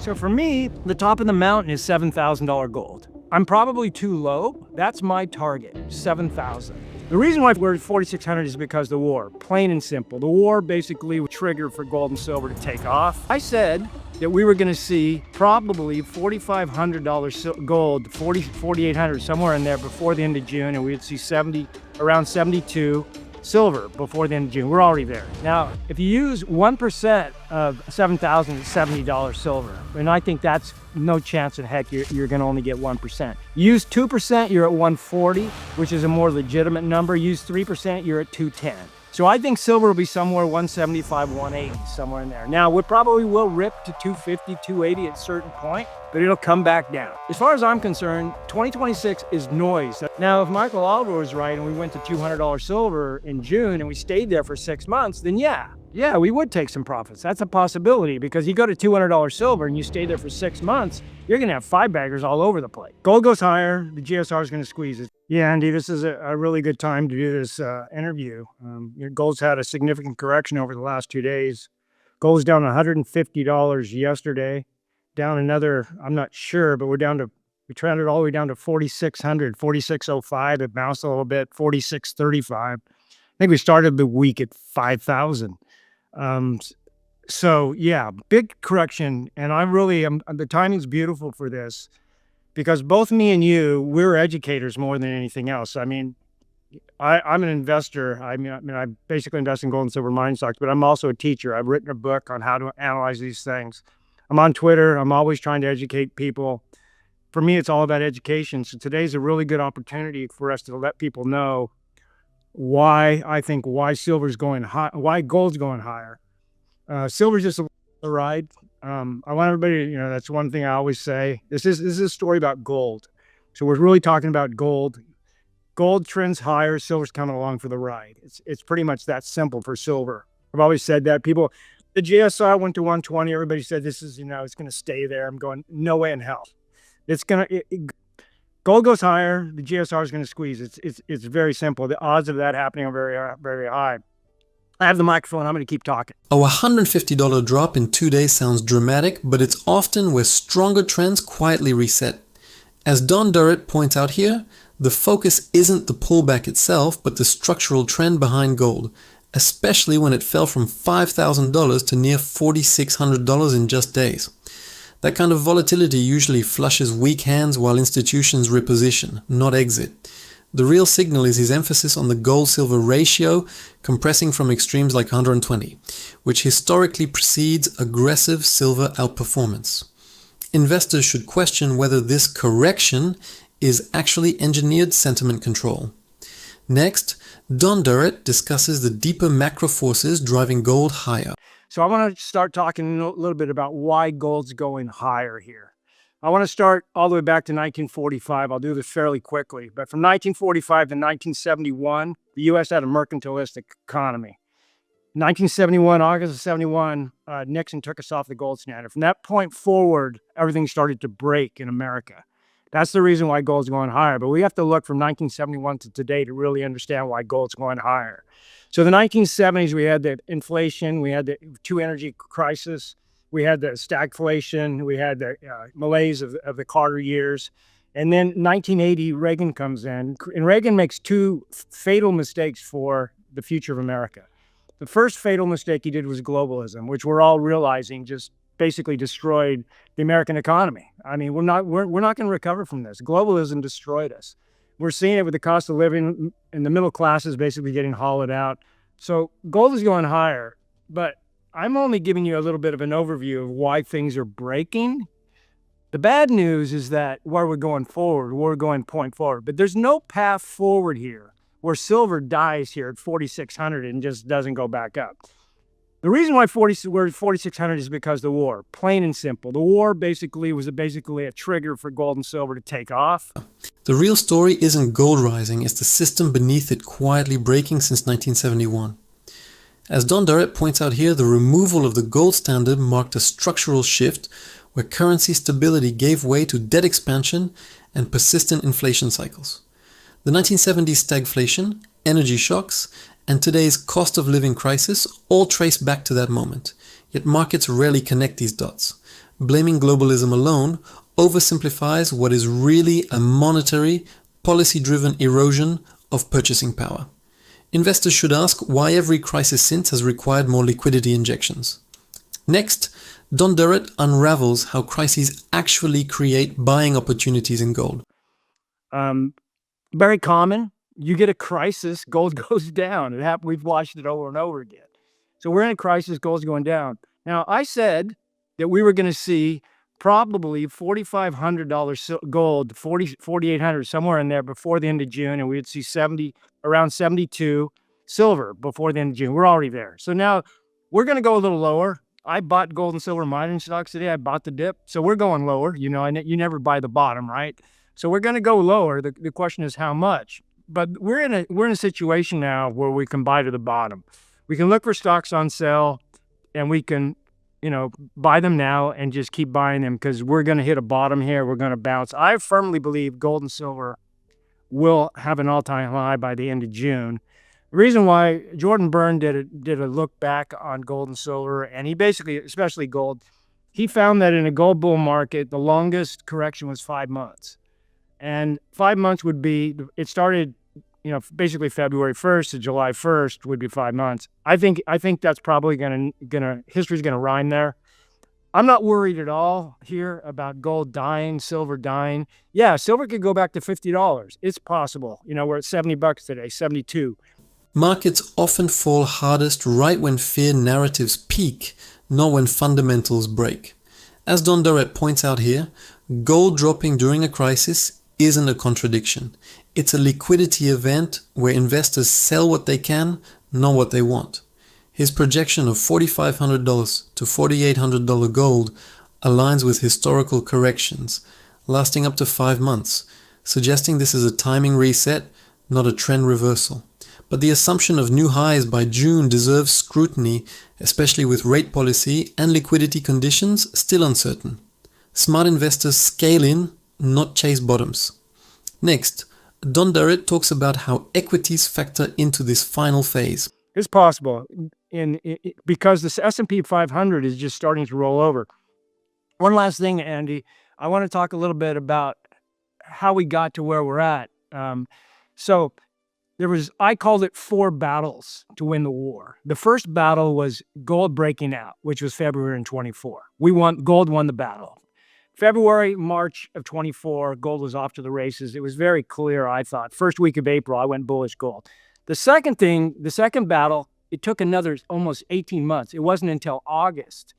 So for me, the top of the mountain is $7,000 gold. I'm probably too low. That's my target, 7,000. The reason why we're at 4,600 is because of the war, plain and simple. The war basically was triggered for gold and silver to take off. I said that we were gonna see probably $4,500 gold, 4,800, somewhere in there before the end of June, and we'd see around 72 silver before the end of June. We're already there. Now, if you use 1% of 7,000, it's $70 silver. And I think that's no chance in heck you're gonna only get 1%. Use 2%, you're at 140, which is a more legitimate number. Use 3%, you're at 210. So I think silver will be somewhere 175, 180, somewhere in there. Now, we probably will rip to 250, 280 at a certain point, but it'll come back down. As far as I'm concerned, 2026 is noise. Now, if Michael Oliver was right and we went to $200 silver in June and we stayed there for 6 months, then yeah, we would take some profits. That's a possibility, because you go to $200 silver and you stay there for 6 months, you're gonna have five baggers all over the place. Gold goes higher, the GSR is gonna squeeze it. Yeah, Andy, this is a really good time to do this interview. Gold's had a significant correction over the last 2 days. Gold's down $150 yesterday, down another, I'm not sure, but we trended all the way down to 4,600, 4,605. It bounced a little bit, 4,635. I think we started the week at 5,000. So yeah, big correction. And the timing's beautiful for this, because both me and you, we're educators more than anything else. I mean, I'm an investor. I mean, I basically invest in gold and silver mining stocks, but I'm also a teacher. I've written a book on how to analyze these things. I'm on Twitter. I'm always trying to educate people. For me, it's all about education. So today's a really good opportunity for us to let people know why silver's going high, why gold's going higher. Silver's just a ride. I want everybody, that's one thing I always say. This is a story about gold. So we're really talking about gold. Gold trends higher, silver's coming along for the ride. It's pretty much that simple for silver. I've always said that. The GSR went to 120. Everybody said this is, it's going to stay there. I'm going, no way in hell. Gold goes higher, the GSR is going to squeeze. It's very simple. The odds of that happening are very, very high. I have the microphone. I'm going to keep talking. A $150 drop in 2 days sounds dramatic, but it's often where stronger trends quietly reset. As Don Durrett points out here, the focus isn't the pullback itself, but the structural trend behind gold, especially when it fell from $5,000 to near $4,600 in just days. That kind of volatility usually flushes weak hands while institutions reposition, not exit. The real signal is his emphasis on the gold-silver ratio compressing from extremes like 120, which historically precedes aggressive silver outperformance. Investors should question whether this correction is actually engineered sentiment control. Next, Don Durrett discusses the deeper macro forces driving gold higher. So I want to start talking a little bit about why gold's going higher here. I want to start all the way back to 1945. I'll do this fairly quickly. But from 1945 to 1971, the U.S. had a mercantilistic economy. 1971, August of 71, Nixon took us off the gold standard. From that point forward, everything started to break in America. That's the reason why gold's going higher. But we have to look from 1971 to today to really understand why gold's going higher. So the 1970s, we had the inflation, we had the two energy crisis, we had the stagflation, we had the malaise of the Carter years. And then 1980, Reagan comes in, and Reagan makes two fatal mistakes for the future of America. The first fatal mistake he did was globalism, which we're all realizing just basically destroyed the American economy. I mean, we're not going to recover from this. Globalism destroyed us. We're seeing it with the cost of living, and the middle class is basically getting hollowed out. So gold is going higher, but I'm only giving you a little bit of an overview of why things are breaking. The bad news is that where we're going forward, we're going point forward, but there's no path forward here where silver dies here at 4,600 and just doesn't go back up. The reason why we're at 4,600 is because of the war, plain and simple. The war was basically a trigger for gold and silver to take off. The real story isn't gold rising, it's the system beneath it quietly breaking since 1971. As Don Durrett points out here, the removal of the gold standard marked a structural shift where currency stability gave way to debt expansion and persistent inflation cycles. The 1970s stagflation, energy shocks, and today's cost of living crisis all trace back to that moment, yet markets rarely connect these dots. blaming globalism alone oversimplifies what is really a monetary, policy-driven erosion of purchasing power. Investors should ask why every crisis since has required more liquidity injections. Next, Don Durrett unravels how crises actually create buying opportunities in gold. Very common. You get a crisis, gold goes down. We've watched it over and over again. So we're in a crisis, gold's going down. Now, I said that we were going to see probably $4,500 gold, 4,800, somewhere in there before the end of June, and we'd see around 72 silver before the end of June. We're already there. So now we're going to go a little lower. I bought gold and silver mining stocks today. I bought the dip. So we're going lower. You know, you never buy the bottom, right? So we're going to go lower. The question is how much. But we're in a situation now where we can buy to the bottom. We can look for stocks on sale, and we can, buy them now and just keep buying them because we're going to hit a bottom here. We're going to bounce. I firmly believe gold and silver will have an all-time high by the end of June. The reason why Jordan Byrne did a look back on gold and silver, and he basically, especially gold, he found that in a gold bull market, the longest correction was 5 months. And 5 months would be, it started, basically February 1st to July 1st would be 5 months. I think that's probably history's gonna rhyme there. I'm not worried at all here about gold dying, silver dying. Yeah, silver could go back to $50. It's possible. We're at $70 today, 72. Markets often fall hardest right when fear narratives peak, not when fundamentals break. As Don Durrett points out here, gold dropping during a crisis isn't a contradiction. It's a liquidity event where investors sell what they can, not what they want. His projection of $4,500 to $4,800 gold aligns with historical corrections, lasting up to 5 months, suggesting this is a timing reset, not a trend reversal. But the assumption of new highs by June deserves scrutiny, especially with rate policy and liquidity conditions still uncertain. Smart investors scale in, not chase bottoms. Next, Don Durrett talks about how equities factor into this final phase. It's possible because the S&P 500 is just starting to roll over. One last thing, Andy, I want to talk a little bit about how we got to where we're at. I called it 4 battles to win the war. The first battle was gold breaking out, which was February in 24. Gold won the battle. February, March of 24, gold was off to the races. It was very clear, I thought. First week of April, I went bullish gold. The second battle, it took another almost 18 months. It wasn't until August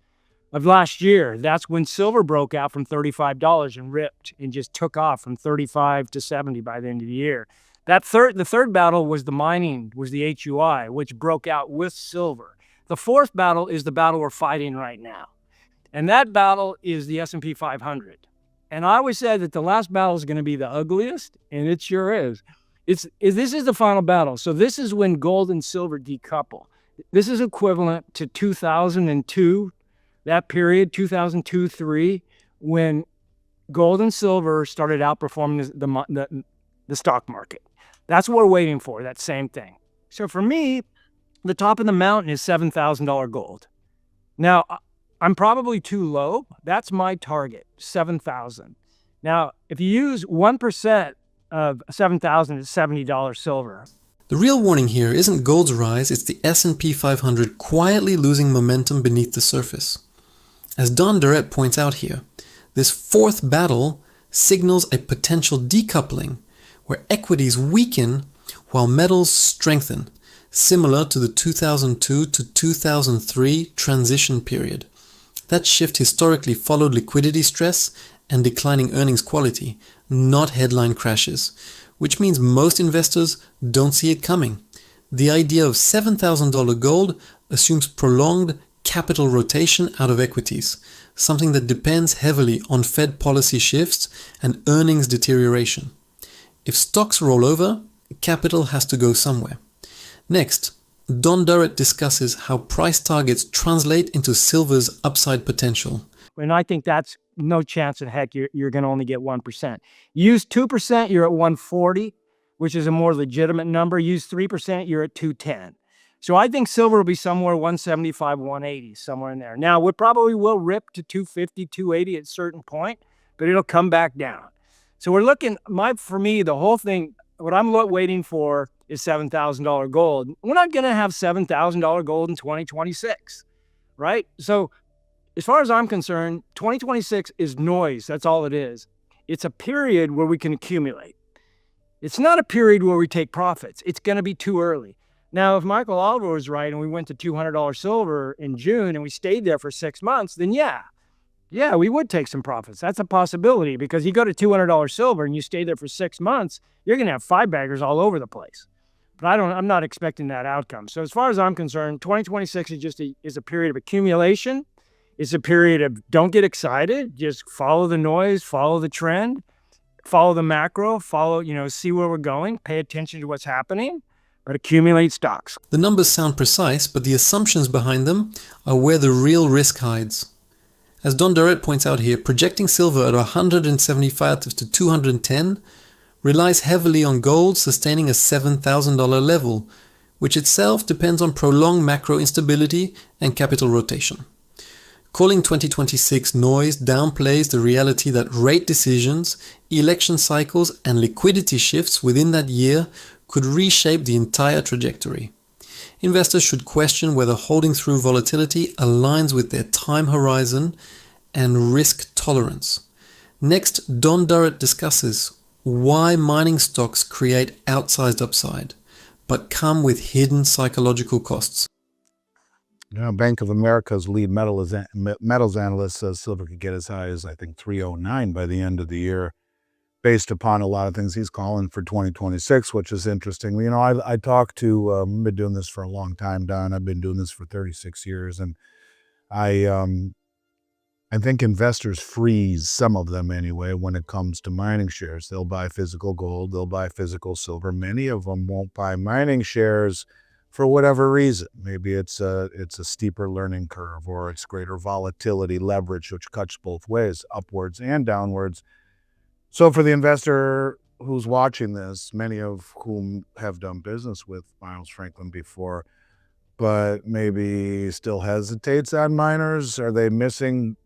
of last year. That's when silver broke out from $35 and ripped and just took off from 35 to 70 by the end of the year. The third battle was the mining, was the HUI, which broke out with silver. The fourth battle is the battle we're fighting right now. And that battle is the S&P 500. And I always said that the last battle is going to be the ugliest, and it sure is. This is the final battle. So this is when gold and silver decouple. This is equivalent to 2002, that period, 2002-3, when gold and silver started outperforming the stock market. That's what we're waiting for, that same thing. So for me, the top of the mountain is $7,000 gold. Now, I'm probably too low. That's my target, 7,000. Now, if you use 1% of 7,000, it's $70 silver. The real warning here isn't gold's rise, it's the S&P 500 quietly losing momentum beneath the surface. As Don Durrett points out here, this fourth battle signals a potential decoupling where equities weaken while metals strengthen, similar to the 2002 to 2003 transition period. That shift historically followed liquidity stress and declining earnings quality, not headline crashes, which means most investors don't see it coming. The idea of $7,000 gold assumes prolonged capital rotation out of equities, something that depends heavily on Fed policy shifts and earnings deterioration. If stocks roll over, capital has to go somewhere. Next, Don Durrett discusses how price targets translate into silver's upside potential. And I think that's no chance in heck you're going to only get 1%. Use 2%, you're at 140, which is a more legitimate number. Use 3%, you're at 210. So I think silver will be somewhere 175, 180, somewhere in there. Now, we probably will rip to 250, 280 at a certain point, but it'll come back down. So we're looking, for me, the whole thing, what I'm waiting for is $7,000 gold. We're not going to have $7,000 gold in 2026, right? So as far as I'm concerned, 2026 is noise. That's all it is. It's a period where we can accumulate. It's not a period where we take profits. It's going to be too early. Now, if Michael Oliver was right and we went to $200 silver in June and we stayed there for 6 months, then yeah, we would take some profits. That's a possibility, because you go to $200 silver and you stay there for 6 months, you're going to have 5-baggers all over the place. But I'm not expecting that outcome. So as far as I'm concerned, 2026 is a period of accumulation. It's a period of don't get excited, just follow the noise, follow the trend, follow the macro, see where we're going, pay attention to what's happening, but accumulate stocks. The numbers sound precise, but the assumptions behind them are where the real risk hides. As Don Durrett points out here, projecting silver at 175 to 210 relies heavily on gold sustaining a $7,000 level, which itself depends on prolonged macro instability and capital rotation. Calling 2026 noise downplays the reality that rate decisions, election cycles, and liquidity shifts within that year could reshape the entire trajectory. Investors should question whether holding through volatility aligns with their time horizon and risk tolerance. Next, Don Durrett discusses why mining stocks create outsized upside, but come with hidden psychological costs. Bank of America's lead metals analyst says silver could get as high as, I think, 309 by the end of the year, based upon a lot of things he's calling for 2026, which is interesting. I talked to, I've been doing this for a long time, Don. I've been doing this for 36 years, and I think investors freeze, some of them anyway, when it comes to mining shares. They'll buy physical gold, they'll buy physical silver. Many of them won't buy mining shares for whatever reason. Maybe it's a steeper learning curve, or it's greater volatility, leverage, which cuts both ways, upwards and downwards. So for the investor who's watching this, many of whom have done business with Miles Franklin before, but maybe still hesitates on miners, are they missing,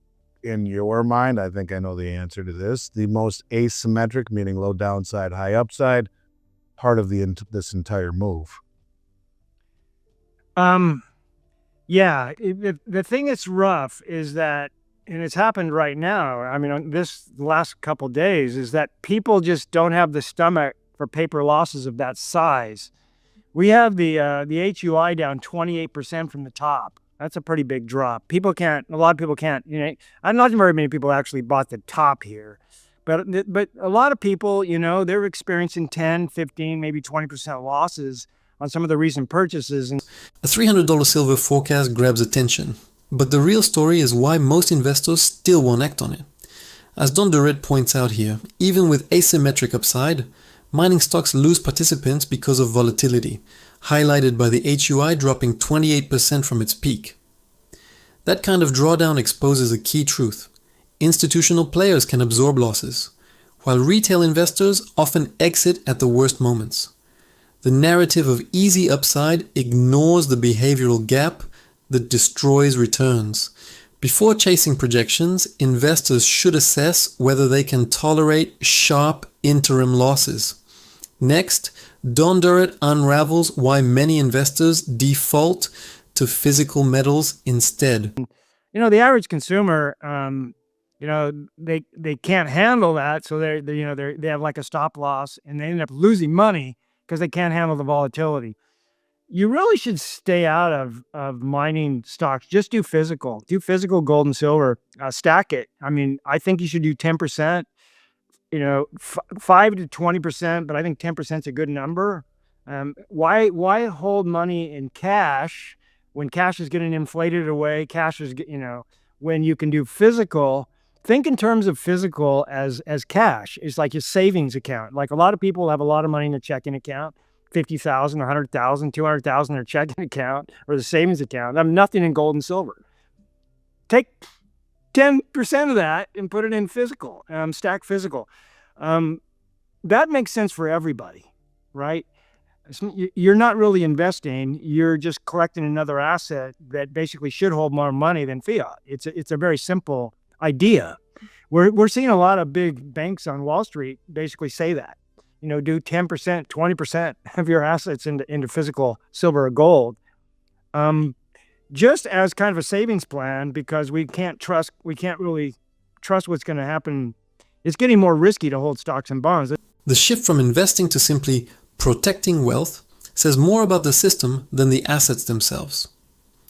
in your mind, I think I know the answer to this, the most asymmetric, meaning low downside, high upside, part of this entire move? Yeah, the thing that's rough is that, and it's happened right now, on this last couple days, is that people just don't have the stomach for paper losses of that size. We have the HUI down 28% from the top. That's a pretty big drop. A lot of people can't, not very many people actually bought the top here. But a lot of people, they're experiencing 10, 15, maybe 20% losses on some of the recent purchases. A $300 silver forecast grabs attention, but the real story is why most investors still won't act on it. As Don Durrett points out here, even with asymmetric upside, mining stocks lose participants because of volatility, highlighted by the HUI dropping 28% from its peak. That kind of drawdown exposes a key truth. Institutional players can absorb losses, while retail investors often exit at the worst moments. The narrative of easy upside ignores the behavioral gap that destroys returns. Before chasing projections, investors should assess whether they can tolerate sharp interim losses. Next, Don Durrett unravels why many investors default to physical metals instead. The average consumer, they can't handle that, so they have like a stop loss, and they end up losing money because they can't handle the volatility. You really should stay out of mining stocks. Just do physical. Do physical gold and silver. Stack it. I think you should do 10%, 5 to 20%, but I think 10% is a good number. Why hold money in cash when cash is getting inflated away? Cash is, when you can do physical. Think in terms of physical as cash. It's like your savings account. Like a lot of people have a lot of money in their checking account, 50,000, 100,000, 200,000 in their checking account or the savings account. Nothing in gold and silver. Take 10% of that and put it in physical, stack physical. That makes sense for everybody, right? You're not really investing. You're just collecting another asset that basically should hold more money than fiat. It's a very simple idea. We're seeing a lot of big banks on Wall Street basically say that, do 10%, 20% of your assets into physical silver or gold, just as kind of a savings plan, because we can't really trust what's going to happen. It's getting more risky to hold stocks and bonds. The shift from investing to simply protecting wealth says more about the system than the assets themselves.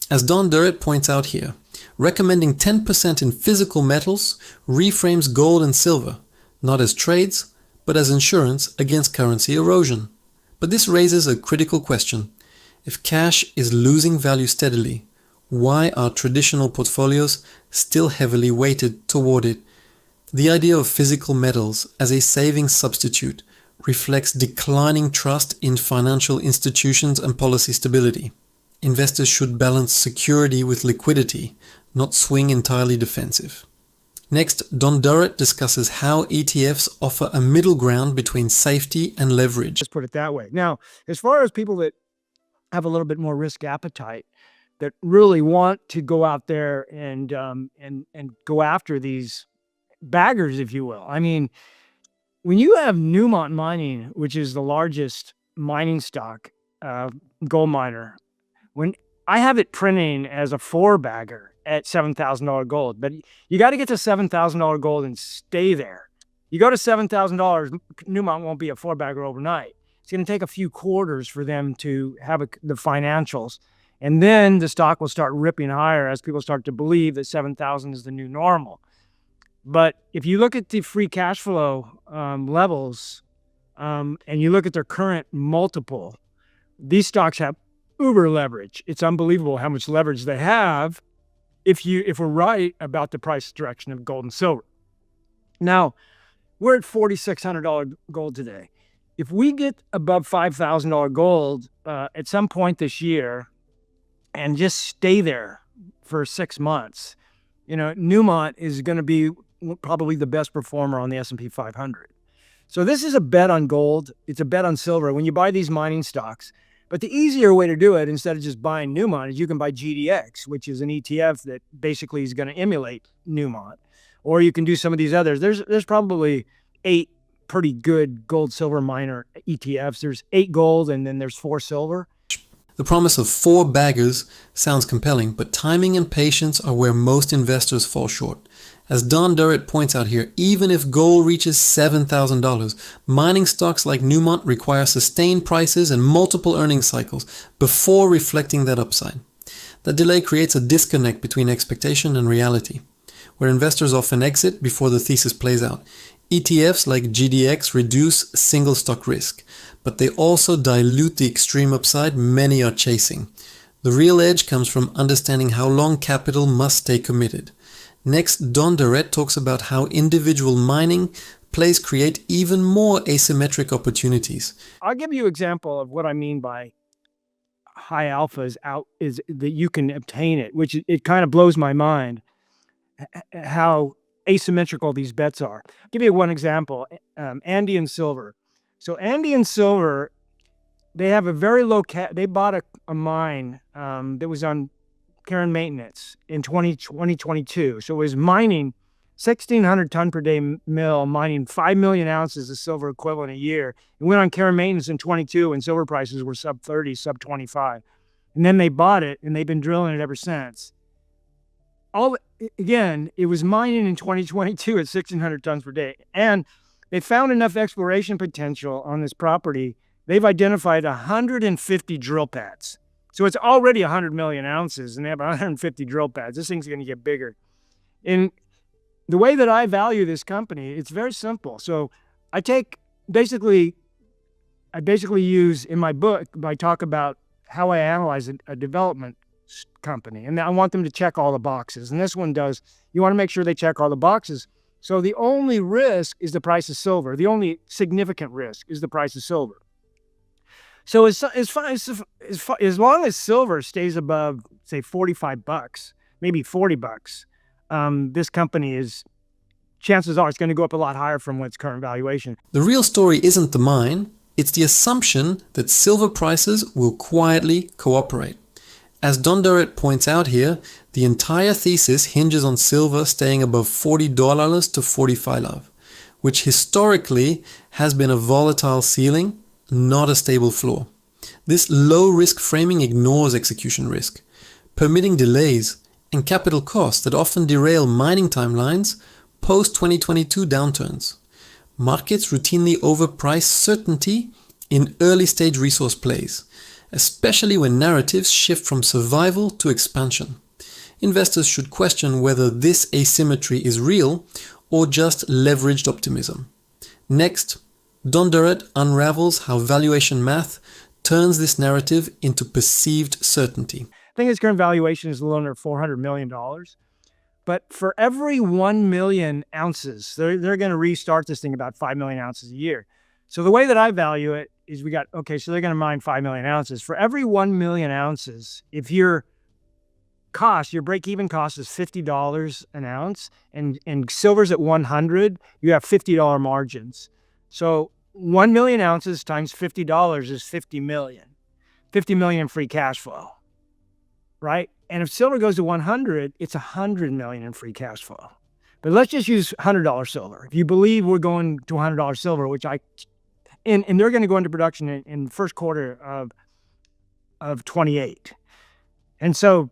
As Don Durrett points out here, recommending 10% in physical metals reframes gold and silver, not as trades, but as insurance against currency erosion. But this raises a critical question. If cash is losing value steadily, why are traditional portfolios still heavily weighted toward it? The idea of physical metals as a savings substitute reflects declining trust in financial institutions and policy stability. Investors should balance security with liquidity, not swing entirely defensive. Next, Don Durrett discusses how ETFs offer a middle ground between safety and leverage. Just put it that way. Now, as far as people that have a little bit more risk appetite, that really want to go out there and go after these baggers, if you will. I mean, when you have Newmont Mining, which is the largest mining stock, gold miner, when I have it printing as a 4-bagger at $7,000 gold, but you got to get to $7,000 gold and stay there. You go to $7,000, Newmont won't be a 4-bagger overnight. It's going to take a few quarters for them to have the financials. And then the stock will start ripping higher as people start to believe that 7,000 is the new normal. But if you look at the free cash flow levels and you look at their current multiple, these stocks have uber leverage. It's unbelievable how much leverage they have if we're right about the price direction of gold and silver. Now, we're at $4,600 gold today. If we get above $5,000 gold at some point this year and just stay there for 6 months, Newmont is going to be probably the best performer on the S&P 500. So this is a bet on gold. It's a bet on silver when you buy these mining stocks. But the easier way to do it, instead of just buying Newmont, is you can buy GDX, which is an ETF that basically is going to emulate Newmont. Or you can do some of these others. There's probably 8 pretty good gold silver miner ETFs. There's 8 gold and then there's 4 silver. The promise of 4 baggers sounds compelling, but timing and patience are where most investors fall short. As Don Durrett points out here, even if gold reaches $7,000, mining stocks like Newmont require sustained prices and multiple earnings cycles before reflecting that upside. That delay creates a disconnect between expectation and reality, where investors often exit before the thesis plays out. ETFs like GDX reduce single stock risk, but they also dilute the extreme upside many are chasing. The real edge comes from understanding how long capital must stay committed. Next, Don Durrett talks about how individual mining plays create even more asymmetric opportunities. I'll give you an example of what I mean by high alphas is that you can obtain it, which it kind of blows my mind how asymmetrical these bets are. I'll give you one example, Andean Silver. So Andean Silver, they have a very low they bought a mine that was on care and maintenance in 2022. So it was mining 1,600 ton per day mill, mining 5 million ounces of silver equivalent a year. It went on care and maintenance in 22 and silver prices were sub 30, sub 25. And then they bought it and they've been drilling it ever since. Again, it was mining in 2022 at 1,600 tons per day. And they found enough exploration potential on this property. They've identified 150 drill pads. So it's already 100 million ounces and they have 150 drill pads. This thing's going to get bigger. And the way that I value this company, it's very simple. So I basically use in my book, I talk about how I analyze a development company. And I want them to check all the boxes. And this one does. You want to make sure they check all the boxes. So the only risk is the price of silver. The only significant risk is the price of silver. So as long as silver stays above, say, $45, maybe $40, this company chances are it's going to go up a lot higher from its current valuation. The real story isn't the mine, It's the assumption that silver prices will quietly cooperate. As Don Durrett points out here, the entire thesis hinges on silver staying above $40 to $45, which historically has been a volatile ceiling, not a stable floor. This low-risk framing ignores execution risk, permitting delays and capital costs that often derail mining timelines post-2022 downturns. Markets routinely overprice certainty in early-stage resource plays, especially when narratives shift from survival to expansion. Investors should question whether this asymmetry is real or just leveraged optimism. Next, Don Durrett unravels how valuation math turns this narrative into perceived certainty. I think its current valuation is a little under $400 million. But for every 1 million ounces, they're going to restart this thing about 5 million ounces a year. So the way that I value it is so they're going to mine 5 million ounces. For every 1 million ounces, if your break-even cost is $50 an ounce, and silver's at 100, you have $50 margins. So 1 million ounces times $50 is 50 million. 50 million in free cash flow, right? And if silver goes to 100, it's 100 million in free cash flow. But let's just use $100 silver. If you believe we're going to $100 silver, and they're going to go into production in the first quarter of 28. And so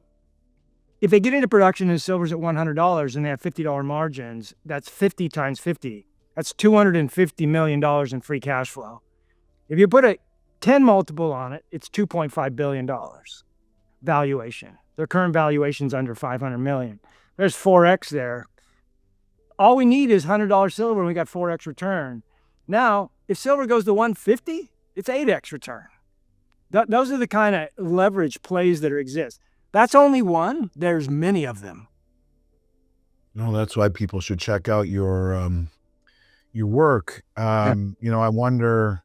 if they get into production and silver's at $100 and they have $50 margins, that's 50 times 50. That's $250 million in free cash flow. If you put a 10 multiple on it, it's $2.5 billion valuation. Their current valuation's under 500 million. There's 4x there. All we need is $100 silver and we got 4x return. Now, if silver goes to 150, it's 8x return. Those are the kind of leverage plays that exist. That's only one. There's many of them. No, that's why people should check out your work. I wonder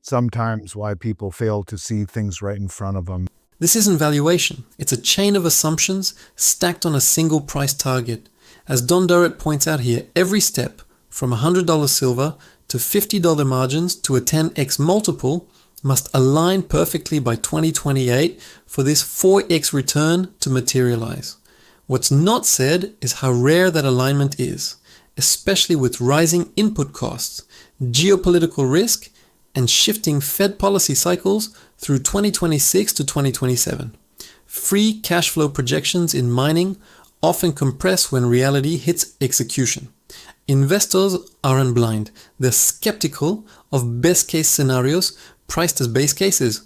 sometimes why people fail to see things right in front of them. This isn't valuation. It's a chain of assumptions stacked on a single price target. As Don Durrett points out here, every step from $100 silver to $50 margins to a 10x multiple must align perfectly by 2028 for this 4x return to materialize. What's not said is how rare that alignment is, especially with rising input costs, geopolitical risk, and shifting Fed policy cycles through 2026 to 2027. Free cash flow projections in mining often compress when reality hits execution. Investors aren't blind. They're skeptical of best case scenarios priced as base cases.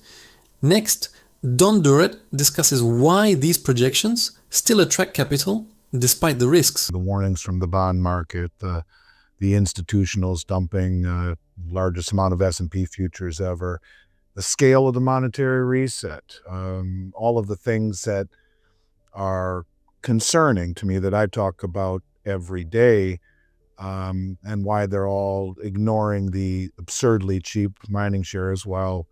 Next, Don Durrett discusses why these projections still attract capital despite the risks. The warnings from the bond market, the institutionals dumping largest amount of S&P futures ever, the scale of the monetary reset, all of the things that are concerning to me that I talk about every day, and why they're all ignoring the absurdly cheap mining shares while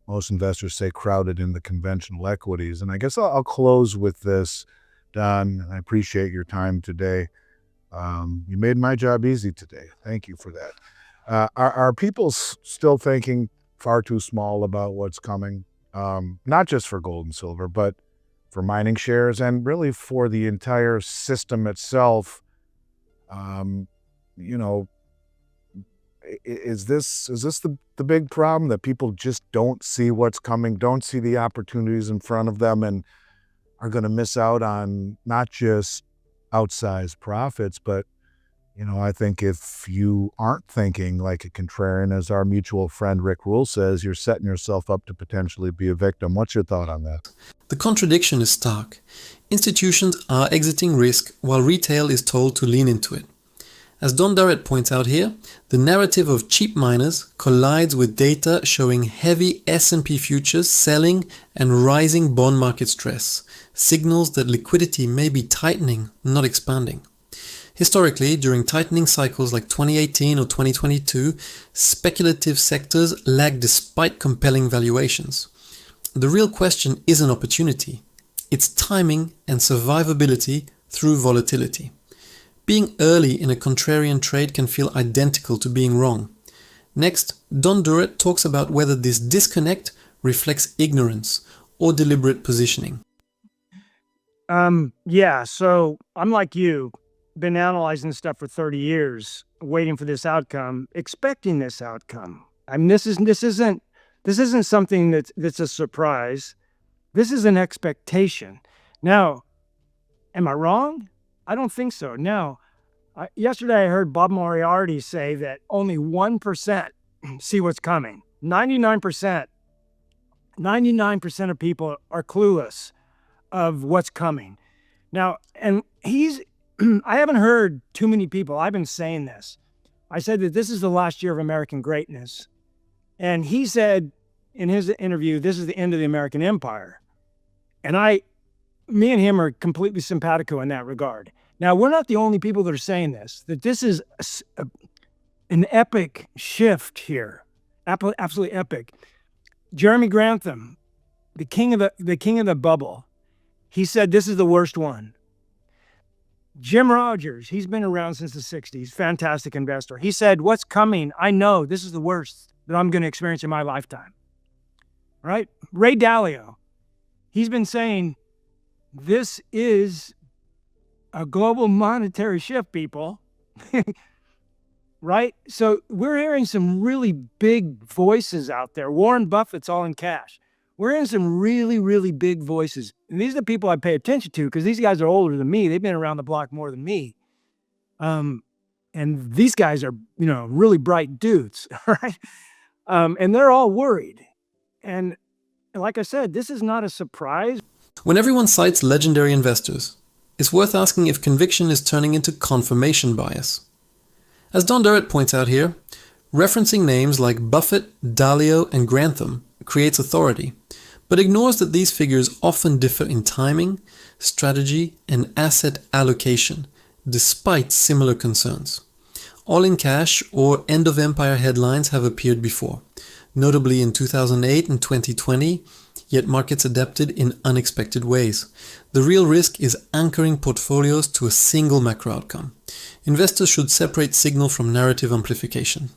most investors say crowded in the conventional equities. And I guess I'll close with this, Don. I appreciate your time today. You made my job easy today. Thank you for that. Are people still thinking far too small about what's coming? Not just for gold and silver, but for mining shares and really for the entire system itself. Is this the big problem, that people just don't see what's coming, don't see the opportunities in front of them, and are going to miss out on not just outsized profits, but I think if you aren't thinking like a contrarian, as our mutual friend Rick Rule says, you're setting yourself up to potentially be a victim. What's your thought on that? The contradiction is stark. Institutions are exiting risk while retail is told to lean into it. As Don Durrett points out here, the narrative of cheap miners collides with data showing heavy S&P futures selling and rising bond market stress, signals that liquidity may be tightening, not expanding. Historically, during tightening cycles like 2018 or 2022, speculative sectors lag despite compelling valuations. The real question isn't opportunity, it's timing and survivability through volatility. Being early in a contrarian trade can feel identical to being wrong. Next, Don Durrett talks about whether this disconnect reflects ignorance or deliberate positioning. Yeah, so I'm like you, been analyzing stuff for 30 years, waiting for this outcome, expecting this outcome. I mean, this isn't something that's a surprise. This is an expectation. Now, am I wrong? I don't think so. Now, yesterday I heard Bob Moriarty say that only 1% see what's coming. 99% of people are clueless of what's coming. Now, and I haven't heard too many people, I've been saying this. I said that this is the last year of American greatness. And he said in his interview, this is the end of the American empire. And me and him are completely simpatico in that regard. Now, we're not the only people that are saying this, that this is an epic shift here. Absolutely epic. Jeremy Grantham, the king of the bubble, he said this is the worst one. Jim Rogers, he's been around since the 60s, fantastic investor. He said, what's coming? I know this is the worst that I'm going to experience in my lifetime. Right? Ray Dalio, he's been saying this is a global monetary shift, people. Right? So we're hearing some really big voices out there. Warren Buffett's all in cash. We're hearing some really, really big voices. And these are the people I pay attention to because these guys are older than me. They've been around the block more than me. And these guys are, really bright dudes, right? And they're all worried. And like I said, this is not a surprise. When everyone cites legendary investors, it's worth asking if conviction is turning into confirmation bias. As Don Durrett points out here, referencing names like Buffett, Dalio, and Grantham creates authority, but ignores that these figures often differ in timing, strategy, and asset allocation, despite similar concerns. All in cash or end of empire headlines have appeared before, notably in 2008 and 2020, yet markets adapted in unexpected ways. The real risk is anchoring portfolios to a single macro outcome. Investors should separate signal from narrative amplification.